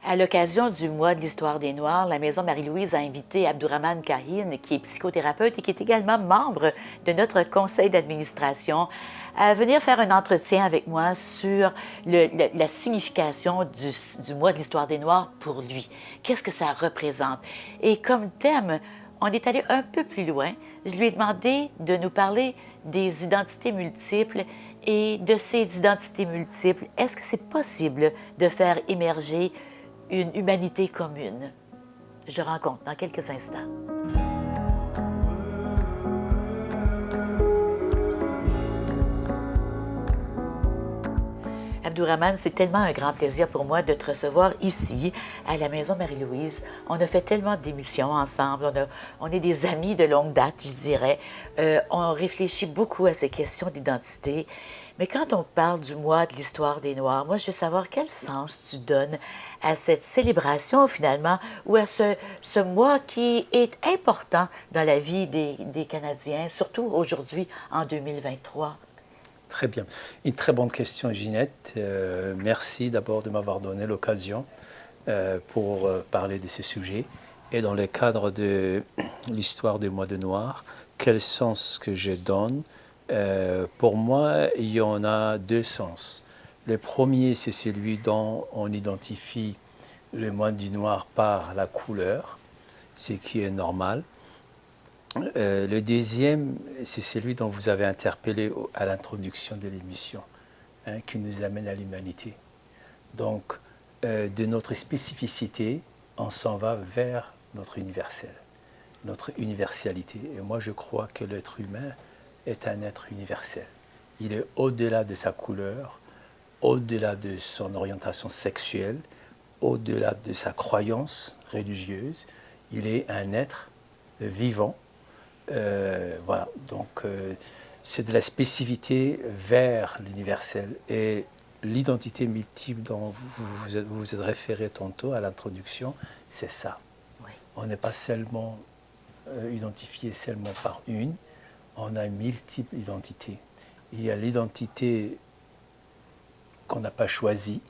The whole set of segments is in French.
À l'occasion du mois de l'Histoire des Noirs, la Maison Marie-Louise a invité Abdourahmane Kahin, qui est psychothérapeute et qui est également membre de notre conseil d'administration, à venir faire un entretien avec moi sur la signification du mois de l'Histoire des Noirs pour lui. Qu'est-ce que ça représente? Et comme thème, on est allé un peu plus loin. Je lui ai demandé de nous parler des identités multiples et de ces identités multiples. Est-ce que c'est possible de faire émerger une humanité commune? Je le rencontre dans quelques instants. Abdourahmane, c'est tellement un grand plaisir pour moi de te recevoir ici, à la Maison Marie-Louise. On a fait tellement d'émissions ensemble. On est des amis de longue date, je dirais. On réfléchit beaucoup à ces questions d'identité. Mais quand on parle du mois de l'Histoire des Noirs, moi, je veux savoir quel sens tu donnes à cette célébration, finalement, ou à ce mois qui est important dans la vie des Canadiens, surtout aujourd'hui, en 2023. Très bien. Une très bonne question, Ginette. Merci d'abord de m'avoir donné l'occasion pour parler de ce sujet. Et dans le cadre de l'histoire du mois de Noir, quel sens que je donne? Pour moi, il y en a deux sens. Le premier, c'est celui dont on identifie le mois du noir par la couleur, ce qui est normal. Le deuxième, c'est celui dont vous avez interpellé à l'introduction de l'émission, qui nous amène à l'humanité. Donc, de notre spécificité, on s'en va vers notre universel, notre universalité. Et moi, je crois que l'être humain est un être universel. Il est au-delà de sa couleur, au-delà de son orientation sexuelle, au-delà de sa croyance religieuse. Il est un être vivant. Voilà, donc c'est de la spécificité vers l'universel. Et l'identité multiple dont vous vous êtes référé tantôt à l'introduction, c'est ça. Oui. On n'est pas seulement identifié seulement par une, on a multiples identités. Il y a l'identité qu'on n'a pas choisie,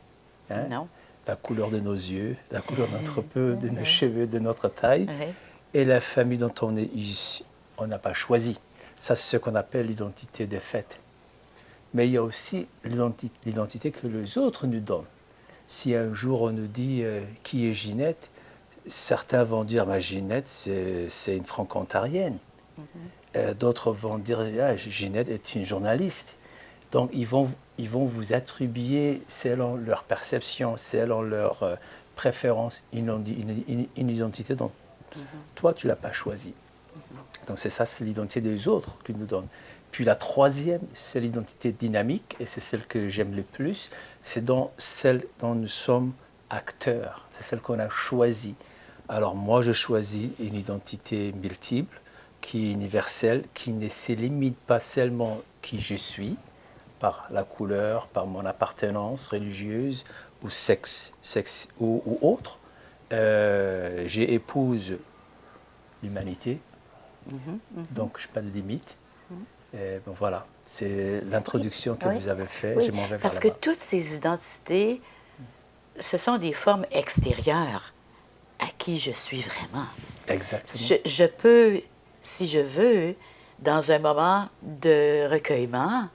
hein, Non. la couleur de nos yeux, la couleur de notre peau, de nos cheveux, de notre taille, Oui. et la famille dont on est issu. On n'a pas choisi. Ça, c'est ce qu'on appelle l'identité de fait. Mais il y a aussi l'identité que les autres nous donnent. Si un jour on nous dit qui est Ginette, certains vont dire Ginette, c'est une franco-ontarienne. D'autres vont dire Ginette est une journaliste. Donc ils vont vous attribuer, selon leur perception, selon leur préférence, une identité dont toi, tu ne l'as pas choisie. Donc c'est ça, c'est l'identité des autres qu'ils nous donnent. Puis la troisième, c'est l'identité dynamique, et c'est celle que j'aime le plus, c'est celle dont nous sommes acteurs, c'est celle qu'on a choisie. Alors moi, je choisis une identité multiple, qui est universelle, qui ne se limite pas seulement qui je suis, par la couleur, par mon appartenance religieuse ou sexe ou autre. J'épouse l'humanité, donc je n'ai pas de limite. Bon, voilà, c'est l'introduction que vous avez faite. Oui, Je m'en vais vers parce que là-bas. toutes ces identités, ce sont des formes extérieures à qui je suis vraiment. Exactement. Je peux, si je veux, dans un moment de recueillement,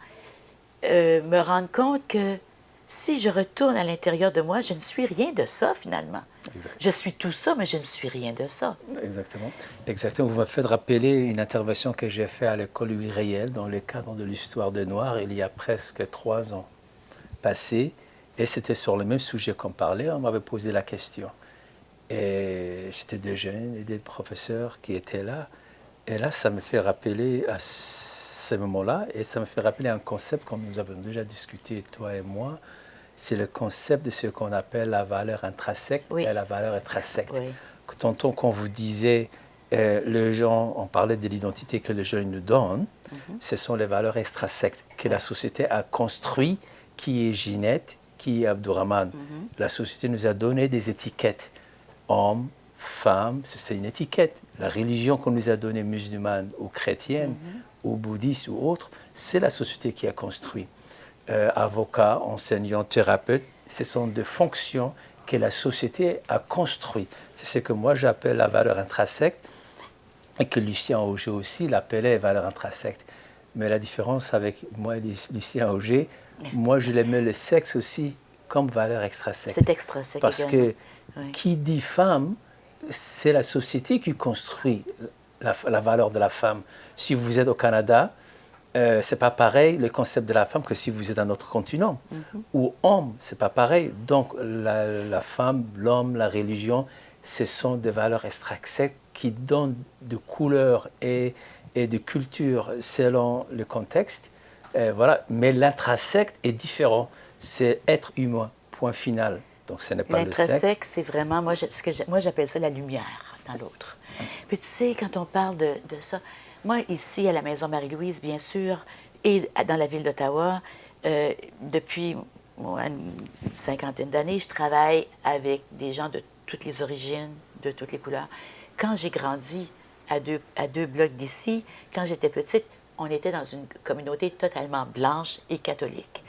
me rendre compte que si je retourne à l'intérieur de moi, je ne suis rien de ça, finalement. Exact. Je suis tout ça, mais je ne suis rien de ça. Exactement. Exactement. Vous m'avez fait rappeler une intervention que j'ai faite à l'école Louis Réel dans le cadre de l'histoire de Noir il y a presque 3 ans passés. Et c'était sur le même sujet qu'on parlait. On m'avait posé la question. Et j'étais des jeunes et des professeurs qui étaient là. Et là, ça me fait rappeler à ce moment-là, et ça me fait rappeler un concept que nous avons déjà discuté, toi et moi. C'est le concept de ce qu'on appelle la valeur intrinsèque et la valeur extrinsèque. Oui. Tantôt, quand vous disiez, les gens, on parlait de l'identité que les gens nous donnent, ce sont les valeurs extrinsèques que la société a construit, qui est Ginette, qui est Abdourahmane. La société nous a donné des étiquettes. Homme, femme, c'est une étiquette. La religion qu'on nous a donnée, musulmane ou chrétienne, ou bouddhiste ou autre, c'est la société qui a construit. Avocat, enseignant, thérapeute, ce sont des fonctions que la société a construit. C'est ce que moi j'appelle la valeur intrinsèque et que Lucien Auger aussi l'appelait valeur intrinsèque. Mais la différence avec moi et Lucien Auger, moi je l'aimais le sexe aussi comme valeur extrinsèque. C'est extrinsèque parce également. que qui dit femme, c'est la société qui construit la valeur de la femme. Si vous êtes au Canada, c'est pas pareil le concept de la femme que si vous êtes dans notre continent. Ou homme, c'est pas pareil. Donc la femme, l'homme, la religion, ce sont des valeurs extrinsèques qui donnent de couleurs et de culture selon le contexte. Voilà. Mais l'intrinsèque est différent. C'est être humain, point final. Donc ce n'est pas le sexe. L'intrinsèque, c'est vraiment, moi j'appelle ça la lumière dans l'autre. Puis tu sais, quand on parle de ça, moi ici à la Maison Marie-Louise, bien sûr, et dans la ville d'Ottawa, depuis une cinquantaine d'années, je travaille avec des gens de toutes les origines, de toutes les couleurs. Quand j'ai grandi à deux blocs d'ici, quand j'étais petite, on était dans une communauté totalement blanche et catholique,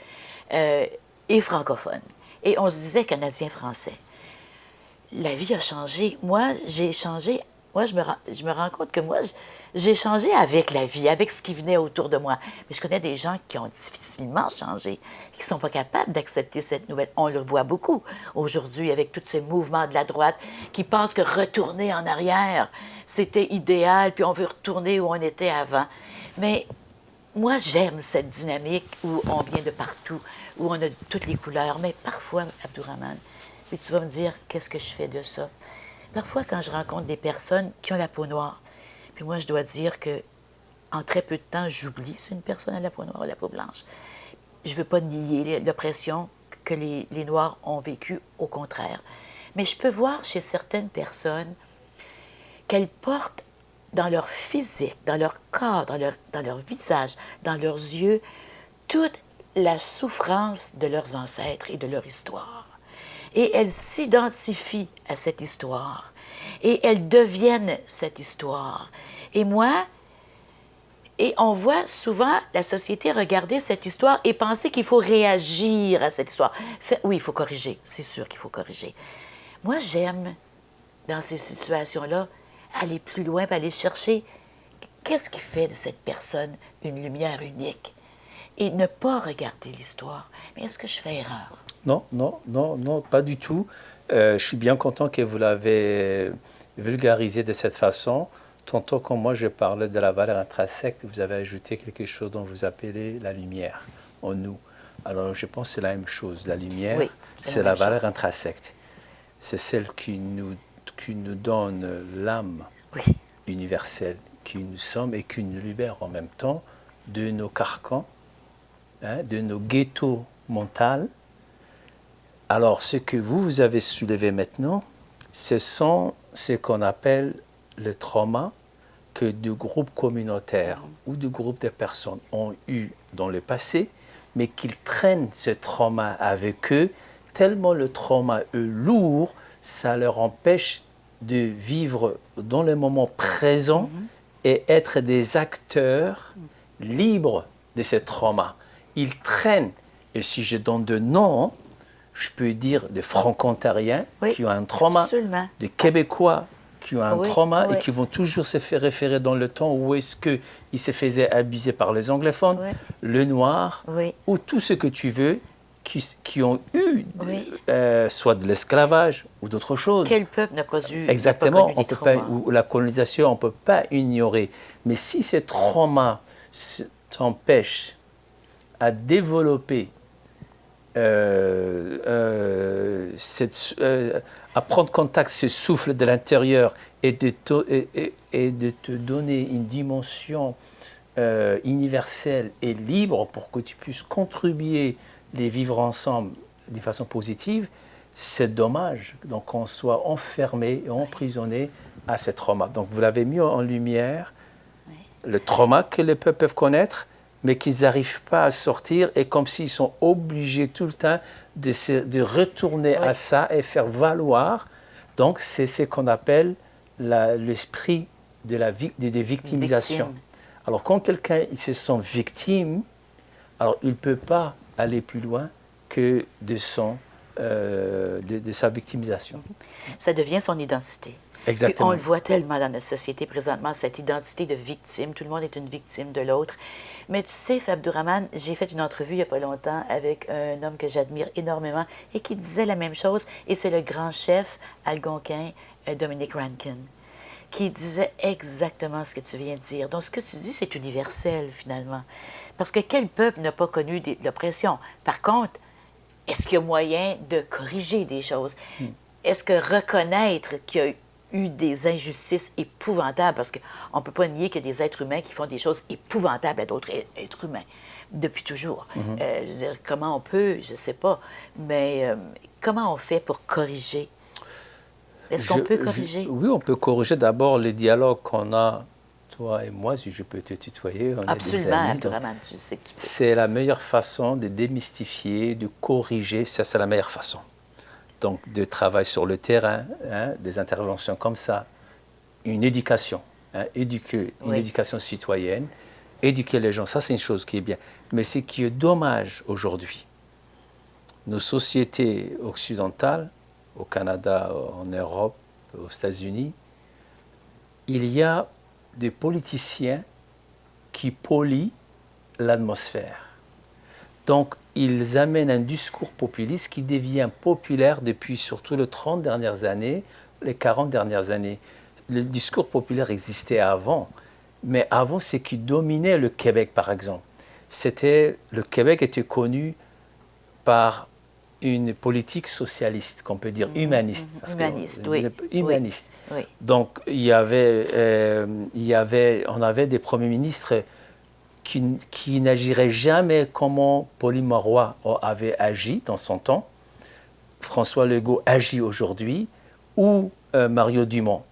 et francophone. Et on se disait Canadien-Français. La vie a changé. Moi, j'ai changé. Moi, je me rends compte que moi, j'ai changé avec la vie, avec ce qui venait autour de moi. Mais je connais des gens qui ont difficilement changé, qui ne sont pas capables d'accepter cette nouvelle. On le voit beaucoup aujourd'hui avec tous ces mouvements de la droite qui pensent que retourner en arrière, c'était idéal, puis on veut retourner où on était avant. Mais moi, j'aime cette dynamique où on vient de partout, où on a toutes les couleurs. Mais parfois, Abdourahmane, puis tu vas me dire, qu'est-ce que je fais de ça? Parfois, quand je rencontre des personnes qui ont la peau noire, puis moi, je dois dire que en très peu de temps, j'oublie si une personne a la peau noire ou la peau blanche. Je ne veux pas nier l'oppression que les Noirs ont vécue, au contraire. Mais je peux voir chez certaines personnes qu'elles portent dans leur physique, dans leur corps, dans leur visage, dans leurs yeux, toute la souffrance de leurs ancêtres et de leur histoire. Et elles s'identifient à cette histoire. Et elles deviennent cette histoire. Et moi, et on voit souvent la société regarder cette histoire et penser qu'il faut réagir à cette histoire. Oui, il faut corriger, c'est sûr qu'il faut corriger. Moi, j'aime, dans ces situations-là, aller plus loin, puis aller chercher qu'est-ce qui fait de cette personne une lumière unique. Et ne pas regarder l'histoire. Mais est-ce que je fais erreur? Non, pas du tout. Je suis bien content que vous l'avez vulgarisé de cette façon. Tantôt, quand moi je parlais de la valeur intrinsèque, vous avez ajouté quelque chose dont vous appelez la lumière en nous. Alors, je pense que c'est la même chose. La lumière, oui, c'est la valeur intrinsèque. C'est celle qui nous donne l'âme universelle qui nous sommes et qui nous libère en même temps de nos carcans, de nos ghettos mentaux. Alors, ce que vous avez soulevé maintenant, ce sont ce qu'on appelle le trauma que des groupes communautaires ou des groupes de personnes ont eu dans le passé, mais qu'ils traînent ce trauma avec eux, tellement le trauma est lourd, ça leur empêche de vivre dans le moment présent et être des acteurs libres de ce trauma. Ils traînent, et si je donne de noms, je peux dire des Franco-Ontariens qui ont un trauma, des Québécois qui ont un trauma et qui vont toujours se faire référer dans le temps où est-ce qu'ils se faisaient abuser par les anglophones, le noir, ou tout ce que tu veux, qui ont eu soit de l'esclavage ou d'autres choses. Quel peuple n'a pas eu exactement, on peut pas, ou la colonisation, on ne peut pas ignorer. Mais si ces traumas t'empêchent à développer à prendre contact ce souffle de l'intérieur et de te donner une dimension universelle et libre pour que tu puisses contribuer les vivre ensemble d'une façon positive, c'est dommage donc qu'on soit enfermé et emprisonné à ces traumas. Donc vous l'avez mis en lumière, le trauma que les peuples peuvent connaître, mais qu'ils n'arrivent pas à sortir et comme s'ils sont obligés tout le temps de retourner à ça et faire valoir. Donc, c'est ce qu'on appelle l'esprit de victimisation. Alors, quand quelqu'un se sent victime, alors il ne peut pas aller plus loin que de son de sa victimisation. Ça devient son identité. Exactement. Puis on le voit tellement dans notre société présentement, cette identité de victime. Tout le monde est une victime de l'autre. Mais tu sais, Abdourahmane, j'ai fait une entrevue il n'y a pas longtemps avec un homme que j'admire énormément et qui disait la même chose, et c'est le grand chef algonquin Dominic Rankin, qui disait exactement ce que tu viens de dire. Donc, ce que tu dis, c'est universel, finalement. Parce que quel peuple n'a pas connu de l'oppression? Par contre, est-ce qu'il y a moyen de corriger des choses? Est-ce que reconnaître qu'il y a eu des injustices épouvantables, parce qu'on ne peut pas nier qu'il y a des êtres humains qui font des choses épouvantables à d'autres êtres humains, depuis toujours. Je veux dire, comment on peut, je ne sais pas, mais comment on fait pour corriger? Est-ce qu'on peut corriger? Oui, on peut corriger d'abord les dialogues qu'on a, toi et moi, si je peux te tutoyer. Absolument, Abdourahmane, tu sais que tu peux. C'est la meilleure façon de démystifier, de corriger, ça c'est la meilleure façon. Donc, de travail sur le terrain, des interventions comme ça, une éducation, une éducation citoyenne, éduquer les gens, ça c'est une chose qui est bien. Mais ce qui est dommage aujourd'hui, nos sociétés occidentales, au Canada, en Europe, aux États-Unis, il y a des politiciens qui polluent l'atmosphère. Donc, ils amènent un discours populiste qui devient populaire depuis surtout les 30 dernières années, les 40 dernières années. Le discours populaire existait avant, mais avant, ce qui dominait le Québec, par exemple, le Québec était connu par une politique socialiste, qu'on peut dire humaniste. Humaniste, oui. Humaniste. Oui. Donc, on avait des premiers ministres qui n'agirait jamais comme Pauline Marois avait agi dans son temps, François Legault agit aujourd'hui, ou Mario Dumont.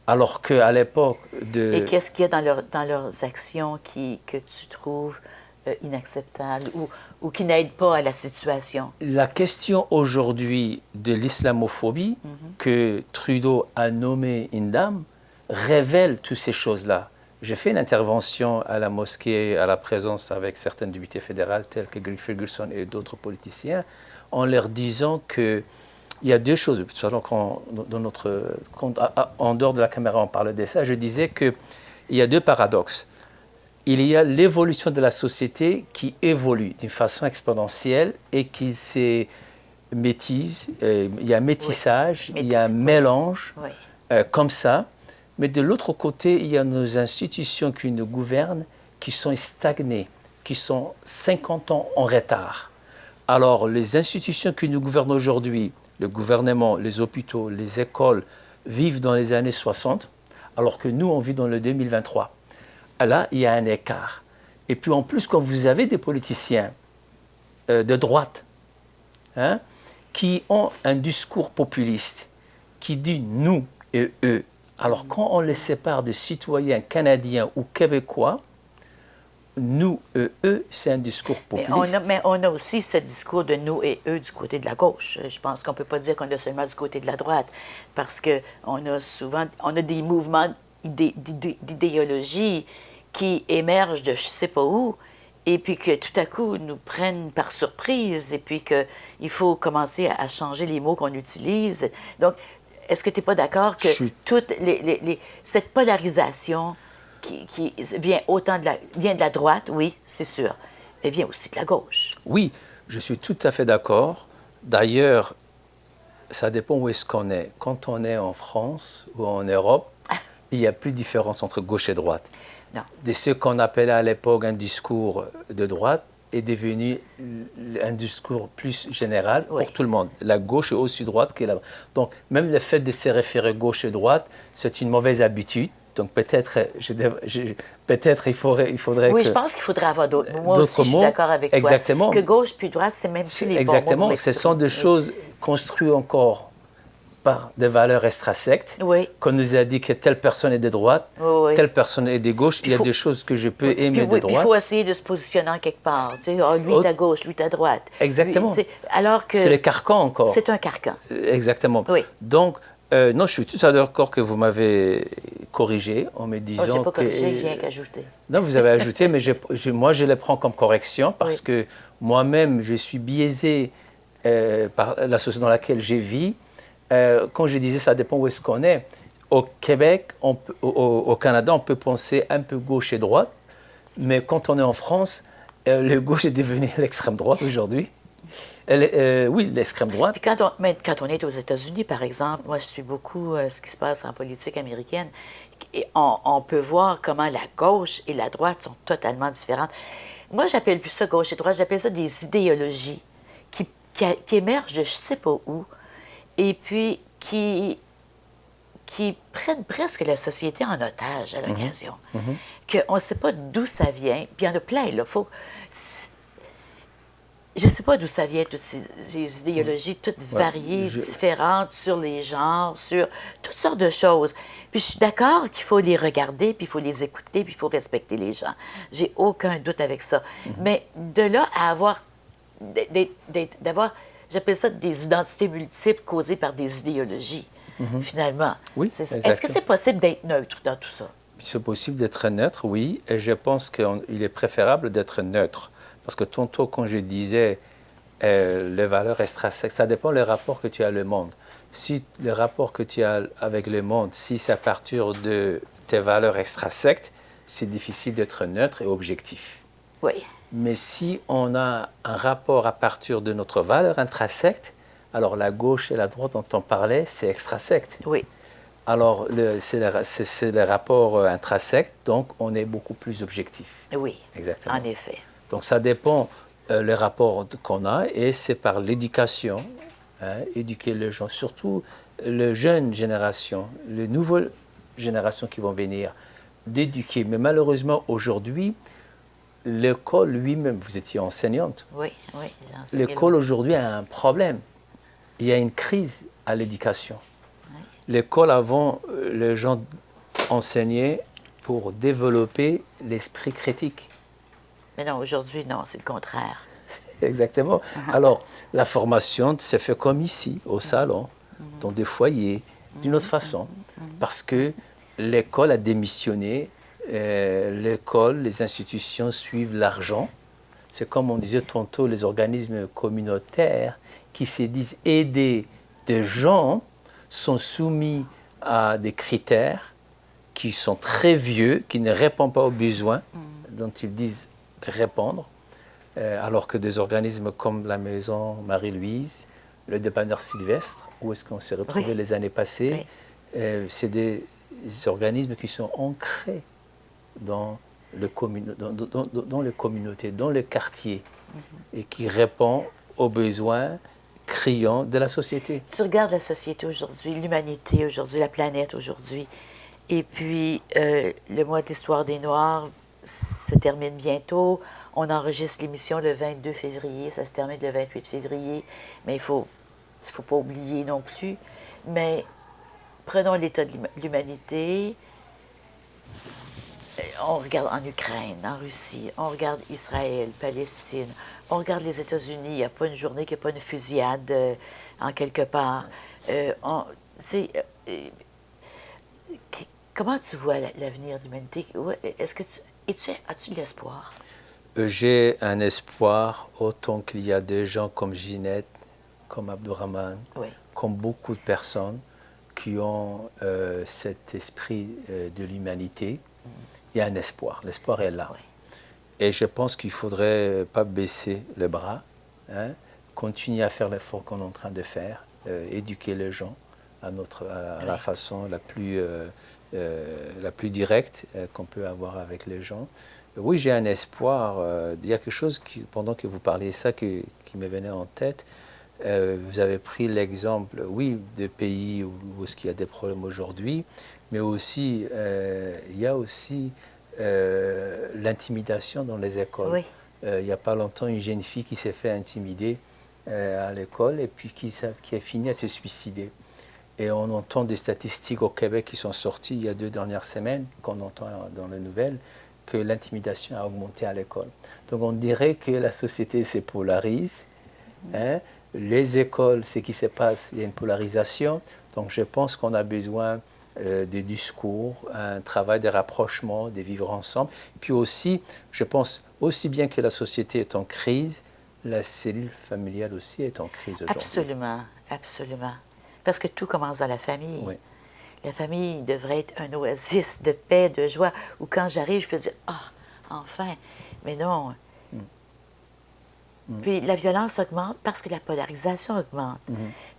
Alors qu'à l'époque de... Et qu'est-ce qu'il y a dans leurs actions que tu trouves inacceptables ou qui n'aident pas à la situation? La question aujourd'hui de l'islamophobie que Trudeau a nommé une dame révèle toutes ces choses-là. J'ai fait une intervention à la mosquée, à la présence avec certains députés fédéraux tels que Greg Ferguson et d'autres politiciens, en leur disant qu'il y a deux choses. En dehors de la caméra, on parlait de ça. Je disais qu'il y a deux paradoxes. Il y a l'évolution de la société qui évolue d'une façon exponentielle et qui se métisse. Il y a métissage, il y a un mélange comme ça. Mais de l'autre côté, il y a nos institutions qui nous gouvernent, qui sont stagnées, qui sont 50 ans en retard. Alors, les institutions qui nous gouvernent aujourd'hui, le gouvernement, les hôpitaux, les écoles, vivent dans les années 60, alors que nous, on vit dans le 2023. Là, il y a un écart. Et puis, en plus, quand vous avez des politiciens de droite qui ont un discours populiste, qui dit « nous » et « eux », alors, quand on les sépare des citoyens canadiens ou québécois, nous et eux, c'est un discours populiste. Mais on a aussi ce discours de nous et eux du côté de la gauche. Je pense qu'on ne peut pas dire qu'on a seulement du côté de la droite, parce qu'on a des mouvements d'idéologie qui émergent de je ne sais pas où, et puis que tout à coup nous prennent par surprise, et puis qu'il faut commencer à changer les mots qu'on utilise. Donc, est-ce que tu n'es pas d'accord que toute cette polarisation qui vient vient de la droite, oui, c'est sûr, elle vient aussi de la gauche? Oui, je suis tout à fait d'accord. D'ailleurs, ça dépend où est-ce qu'on est. Quand on est en France ou en Europe, il n'y a plus de différence entre gauche et droite. Non. De ce qu'on appelait à l'époque un discours de droite est devenu un discours plus général pour tout le monde. La gauche est aussi droite que la droite. Donc, même le fait de se référer gauche et droite, c'est une mauvaise habitude. Donc, peut-être il faudrait oui, que... je pense qu'il faudrait avoir d'autres mots. Moi aussi, je suis d'accord avec toi. Exactement. Que gauche puis droite, c'est même plus les bons mots. Exactement. Ce sont des choses construites encore par des valeurs extrasectes, qu'on nous a dit que telle personne est de droite, telle personne est de gauche. Il y a des choses que je peux aimer de droite. Il faut essayer de se positionner en quelque part. Tu sais, lui est à gauche, lui est à droite. Exactement. Alors que c'est le carcan encore. C'est un carcan. Exactement. Oui. Donc, non, je suis tout à fait d'accord que vous m'avez corrigé en me disant je n'ai pas corrigé, je viens qu'ajouter. Non, vous avez ajouté, mais moi, je le prends comme correction parce que moi-même, je suis biaisé par la société dans laquelle je vis, quand je disais ça dépend où est-ce qu'on est, au Québec, au Canada, on peut penser un peu gauche et droite, mais quand on est en France, le gauche est devenu l'extrême droite aujourd'hui. Oui, l'extrême droite. Puis mais quand on est aux États-Unis, par exemple, moi, je suis beaucoup ce qui se passe en politique américaine, et on peut voir comment la gauche et la droite sont totalement différentes. Moi, j'appelle plus ça gauche et droite, j'appelle ça des idéologies qui émergent de je sais pas où, et puis qui prennent presque la société en otage à l'occasion. Qu'on ne sait pas d'où ça vient, puis il y en a plein, là. Je ne sais pas d'où ça vient, toutes ces idéologies, toutes variées, différentes, sur les genres, sur toutes sortes de choses. Puis je suis d'accord qu'il faut les regarder, puis il faut les écouter, puis il faut respecter les gens. J'ai aucun doute avec ça. Mais de là à avoir, j'appelle ça des identités multiples causées par des idéologies, finalement. Oui, est-ce que c'est possible d'être neutre dans tout ça? C'est possible d'être neutre, oui, et je pense qu'il est préférable d'être neutre. Parce que tantôt, quand je disais les valeurs extrinsèques, ça dépend du rapport que tu as au monde. Si le rapport que tu as avec le monde, si c'est à partir de tes valeurs extrinsèques, c'est difficile d'être neutre et objectif. Oui. Mais si on a un rapport à partir de notre valeur intrinsèque, alors la gauche et la droite dont on parlait, c'est extrinsèque. Oui. Alors, c'est le rapport intrinsèque, donc on est beaucoup plus objectif. Oui, exactement. En effet. Donc, ça dépend le rapport qu'on a et c'est par l'éducation, éduquer les gens, surtout les jeunes générations, les nouvelles générations qui vont venir, d'éduquer. Mais malheureusement, aujourd'hui, l'école lui-même, vous étiez enseignante. Oui, oui. L'école aujourd'hui a un problème. Il y a une crise à l'éducation. Oui. L'école, avant, les gens enseignaient pour développer l'esprit critique. Mais non, aujourd'hui, non, c'est le contraire. Exactement. Alors, la formation s'est faite comme ici, au salon, dans des foyers, d'une autre façon, parce que l'école a démissionné, l'école, les institutions suivent l'argent. C'est comme on disait tantôt, les organismes communautaires qui se disent aider des gens sont soumis à des critères qui sont très vieux, qui ne répondent pas aux besoins dont ils disent répondre, alors que des organismes comme la Maison Marie-Louise, le dépanneur Sylvestre, où est-ce qu'on s'est retrouvé les années passées, c'est des organismes qui sont ancrés dans les communautés, dans les quartiers, et qui répondent aux besoins criants de la société. Tu regardes la société aujourd'hui, l'humanité aujourd'hui, la planète aujourd'hui, et puis le mois de l'histoire des Noirs se termine bientôt. On enregistre l'émission le 22 février, ça se termine le 28 février, mais il faut pas oublier non plus. Mais prenons l'état de l'humanité. On regarde en Ukraine, en Russie, on regarde Israël, Palestine, on regarde les États-Unis, il n'y a pas une journée qu'il n'y a pas une fusillade en quelque part. Comment tu vois l'avenir de l'humanité? As-tu de l'espoir? J'ai un espoir autant qu'il y a des gens comme Ginette, comme Abdourahmane, comme beaucoup de personnes qui ont cet esprit de l'humanité. Il y a un espoir. L'espoir est là. Et je pense qu'il ne faudrait pas baisser le bras, continuer à faire l'effort qu'on est en train de faire, éduquer les gens à la façon la plus directe qu'on peut avoir avec les gens. Oui, j'ai un espoir. Il y a quelque chose, pendant que vous parliez ça, qui me venait en tête. Vous avez pris l'exemple, oui, des pays où il y a des problèmes aujourd'hui, mais aussi, il y a aussi l'intimidation dans les écoles. Oui. Il n'y a pas longtemps, une jeune fille qui s'est fait intimider à l'école et puis qui a fini à se suicider. Et on entend des statistiques au Québec qui sont sorties il y a 2 dernières semaines, qu'on entend dans les nouvelles, que l'intimidation a augmenté à l'école. Donc on dirait que la société se polarise. Les écoles, ce qui se passe, il y a une polarisation. Donc je pense qu'on a besoin des discours, un travail de rapprochement, de vivre ensemble. Puis aussi, je pense aussi bien que la société est en crise, la cellule familiale aussi est en crise aujourd'hui. Absolument, absolument. Parce que tout commence dans la famille. Oui. La famille devrait être un oasis de paix, de joie, où quand j'arrive, je peux dire « Ah, enfin! » Mais non. Puis la violence augmente parce que la polarisation augmente.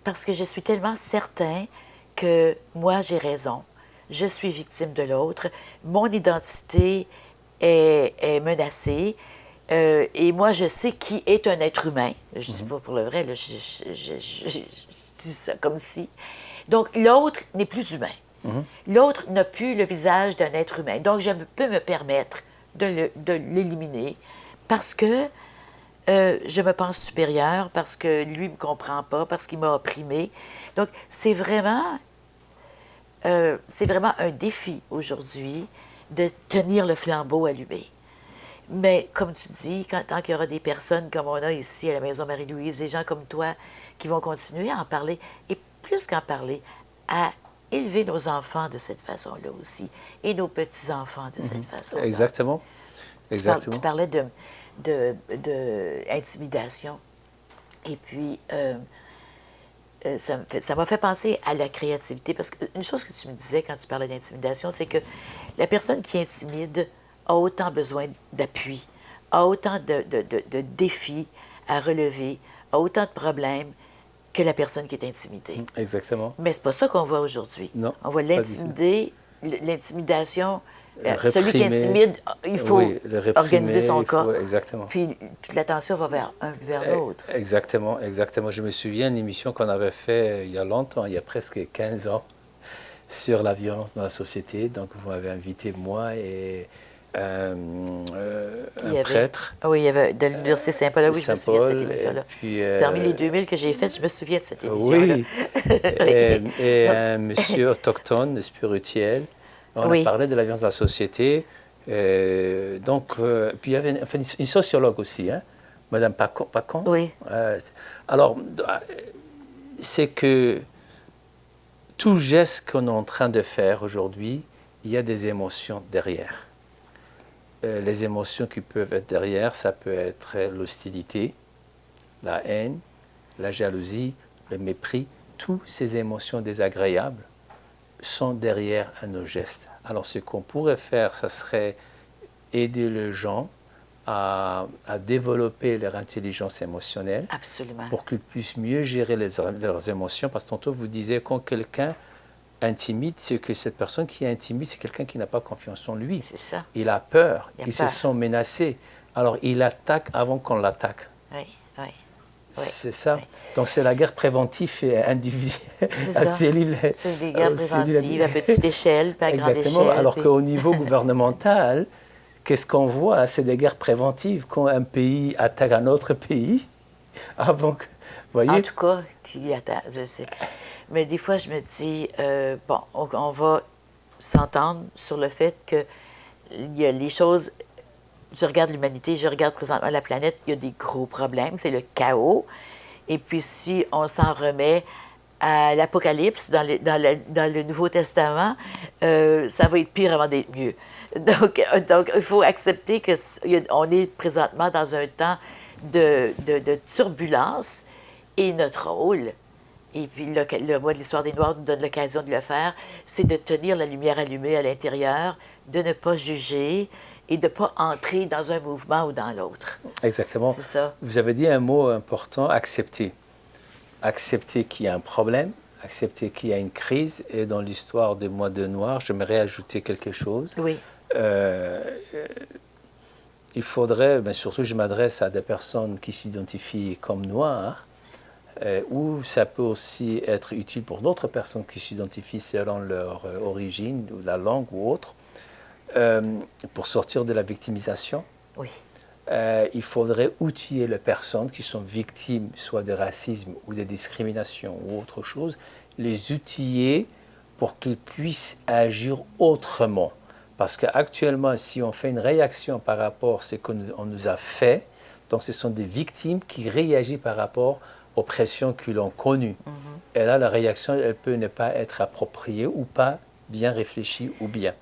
Parce que je suis tellement certain que moi, j'ai raison. Je suis victime de l'autre. Mon identité est menacée. Et moi, je sais qui est un être humain. Je ne dis pas pour le vrai, là, je dis ça comme si. Donc, l'autre n'est plus humain. L'autre n'a plus le visage d'un être humain. Donc, je peux me permettre de l'éliminer parce que je me pense supérieure, parce que lui ne me comprend pas, parce qu'il m'a opprimée. Donc, c'est vraiment un défi aujourd'hui de tenir le flambeau allumé. Mais comme tu dis, tant qu'il y aura des personnes comme on a ici à la Maison Marie-Louise, des gens comme toi qui vont continuer à en parler, et plus qu'en parler, à élever nos enfants de cette façon-là aussi, et nos petits-enfants de cette façon-là. Exactement. Exactement. Tu parlais d'intimidation. Et puis, ça m'a fait penser à la créativité, parce qu'une chose que tu me disais quand tu parlais d'intimidation, c'est que la personne qui intimide a autant besoin d'appui, a autant de défis à relever, a autant de problèmes que la personne qui est intimidée. Exactement. Mais c'est pas ça qu'on voit aujourd'hui. Non. On voit l'intimidation. Réprimer, celui qui intimide, il faut organiser son cas. Exactement. Puis toute l'attention va vers l'autre. Exactement, exactement. Je me souviens d'une émission qu'on avait faite il y a longtemps, il y a presque 15 ans, sur la violence dans la société. Donc vous m'avez invité, moi et un prêtre. Oui, il y avait de l'Université Saint-Paul. Oui, je me souviens de cette émission-là. Parmi les 2000 que j'ai faites, je me souviens de cette émission-là. Oui, et un monsieur autochtone, spirituel. On a parlé de la violence de la société. Puis il y avait une sociologue aussi, hein, Madame Pacon. Oui. Alors, c'est que tout geste qu'on est en train de faire aujourd'hui, il y a des émotions derrière. Les émotions qui peuvent être derrière, ça peut être l'hostilité, la haine, la jalousie, le mépris. Toutes ces émotions désagréables sont derrière à nos gestes. Alors ce qu'on pourrait faire, ça serait aider les gens à développer leur intelligence émotionnelle. Absolument. Pour qu'ils puissent mieux gérer leurs émotions. Parce que tantôt vous disiez, quand quelqu'un intimide, c'est que cette personne qui est intimide, c'est quelqu'un qui n'a pas confiance en lui. C'est ça. Il a peur, il se sent menacé. Alors il attaque avant qu'on l'attaque. Oui, oui. C'est ça. Oui. Donc c'est la guerre préventive et individuelle. C'est des guerres préventives à petite échelle, pas à grande échelle. Exactement. Alors qu'au niveau gouvernemental, qu'est-ce qu'on voit? C'est des guerres préventives. Quand un pays attaque un autre pays, avant que... Voyez? En tout cas, qui attaque, je sais. Mais des fois, je me dis, on va s'entendre sur le fait que il y a les choses... Je regarde l'humanité, je regarde présentement la planète, il y a des gros problèmes, c'est le chaos. Et puis si on s'en remet à l'Apocalypse, dans le Nouveau Testament, ça va être pire avant d'être mieux. Donc, il faut accepter qu'on est présentement dans un temps de turbulence et notre rôle, et puis le mois de l'histoire des Noirs nous donne l'occasion de le faire, c'est de tenir la lumière allumée à l'intérieur, de ne pas juger et de ne pas entrer dans un mouvement ou dans l'autre. Exactement. C'est ça. Vous avez dit un mot important, accepter. Accepter qu'il y a un problème, accepter qu'il y a une crise. Et dans l'histoire des mois de Noir, j'aimerais ajouter quelque chose. Oui. Il faudrait, surtout je m'adresse à des personnes qui s'identifient comme noires, ou ça peut aussi être utile pour d'autres personnes qui s'identifient selon leur origine, ou la langue ou autre, pour sortir de la victimisation. Oui. Il faudrait outiller les personnes qui sont victimes soit de racisme ou de discrimination ou autre chose, les outiller pour qu'ils puissent agir autrement. Parce qu'actuellement, si on fait une réaction par rapport à ce qu'on nous a fait, donc ce sont des victimes qui réagissent par rapport aux pressions qu'ils ont connues. Et là, la réaction, elle peut ne pas être appropriée ou pas bien réfléchie ou bien.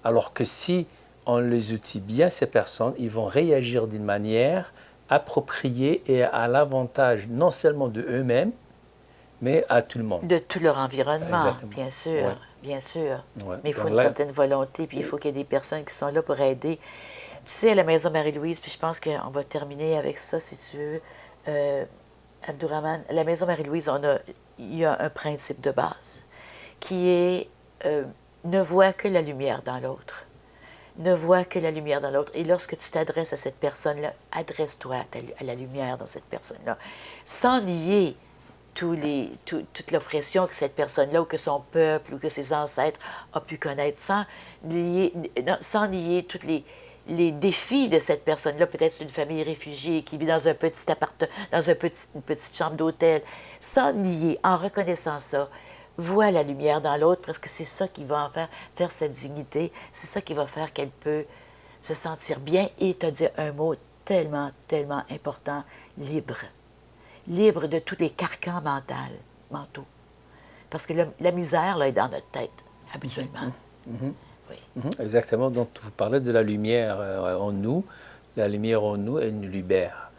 Alors que si on les outille bien, ces personnes, ils vont réagir d'une manière appropriée et à l'avantage non seulement de eux-mêmes, mais à tout le monde. De tout leur environnement, Exactement. bien sûr, Ouais. bien sûr. Ouais. Mais il faut Donc une là- certaine volonté, puis il faut qu'il y ait des personnes qui sont là pour aider. Tu sais, à la Maison Marie-Louise, puis je pense qu'on va terminer avec ça, si tu veux, Abdourahmane, à la Maison Marie-Louise, il y a un principe de base qui est ne vois que la lumière dans l'autre. Ne vois que la lumière dans l'autre. Et lorsque tu t'adresses à cette personne-là, adresse-toi à la lumière dans cette personne-là, sans nier toute l'oppression que cette personne-là, ou que son peuple, ou que ses ancêtres ont pu connaître, sans nier tous les défis de cette personne-là. Peut-être c'est une famille réfugiée qui vit dans un petit appartement, dans une petite chambre d'hôtel. Sans nier, en reconnaissant ça, vois la lumière dans l'autre, parce que c'est ça qui va en faire sa dignité, c'est ça qui va faire qu'elle peut se sentir bien et te dire un mot tellement, tellement important, libre. Libre de tous les carcans mentaux. Parce que la misère, là, est dans notre tête, habituellement. Oui. Exactement. Donc, vous parlez de la lumière en nous. La lumière en nous, elle nous libère.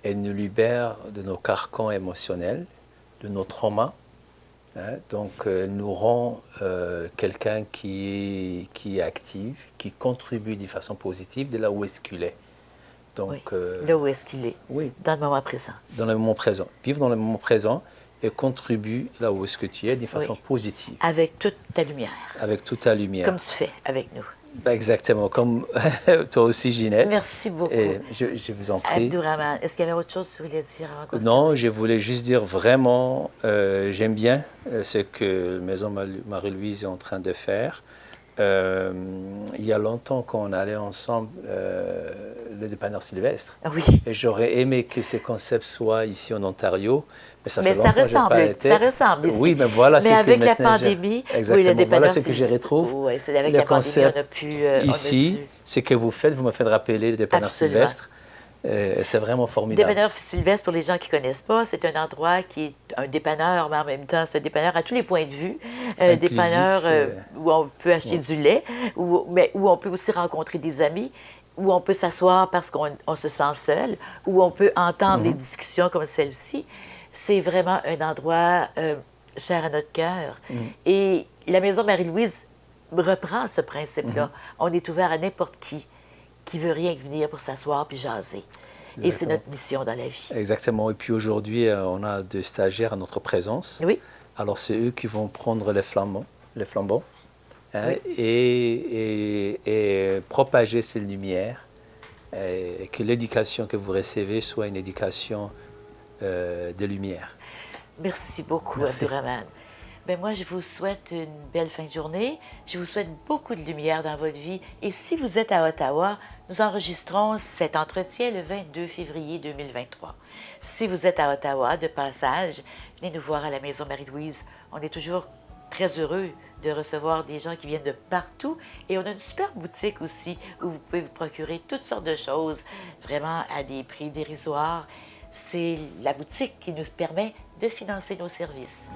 Elle nous libère de nos carcans émotionnels, de nos traumas. Hein. Donc, elle nous rend quelqu'un qui est actif, qui contribue de façon positive de là où est-ce qu'il est. Donc, Oui. Là où est-ce qu'il est? Oui. Dans le moment présent. Dans le moment présent. Vivre dans le moment présent et contribue là où est-ce que tu es d'une façon positive. Avec toute ta lumière. Avec toute ta lumière. Comme tu fais avec nous. Exactement, comme toi aussi, Ginette. Merci beaucoup. Et je vous en prie. Abdourahmane, est-ce qu'il y avait autre chose que tu voulais dire avant qu'on se Non, termine? je voulais juste dire vraiment, j'aime bien ce que Maison Marie-Louise est en train de faire. Il y a longtemps qu'on allait ensemble le dépanneur Sylvestre. Oui. Et j'aurais aimé que ces concepts soient ici en Ontario. Mais ça Mais fait ça longtemps que j'ai pas été. ça ressemble ici. Oui, mais voilà mais ce que avec la maintenant pandémie, Exactement. oui, le dépanneur, Voilà ce que je retrouve. Oui, c'est avec Le la pandémie, on concept a pu... ici, ce que vous faites, vous me faites rappeler le dépanneur Absolument. Sylvestre. C'est vraiment formidable. Dépanneur Sylvestre, pour les gens qui ne connaissent pas, c'est un endroit qui est un dépanneur, mais en même temps, c'est un dépanneur à tous les points de vue. Un dépanneur où on peut acheter du lait, mais où on peut aussi rencontrer des amis, où on peut s'asseoir parce qu'on se sent seul, où on peut entendre des discussions comme celle-ci. C'est vraiment un endroit cher à notre cœur. Et la Maison Marie-Louise reprend ce principe-là. On est ouvert à n'importe qui veut rien que venir pour s'asseoir puis jaser. Et c'est notre mission dans la vie. Exactement. Et puis aujourd'hui, on a des stagiaires à notre présence. Oui. Alors c'est eux qui vont prendre les flambeaux hein, Oui. et propager ces lumières. Et que l'éducation que vous recevez soit une éducation de lumière. Merci beaucoup, Abdourahmane. Ben moi, je vous souhaite une belle fin de journée. Je vous souhaite beaucoup de lumière dans votre vie. Et si vous êtes à Ottawa, nous enregistrons cet entretien le 22 février 2023. Si vous êtes à Ottawa, de passage, venez nous voir à la Maison Marie-Louise. On est toujours très heureux de recevoir des gens qui viennent de partout. Et on a une super boutique aussi où vous pouvez vous procurer toutes sortes de choses, vraiment à des prix dérisoires. C'est la boutique qui nous permet de financer nos services.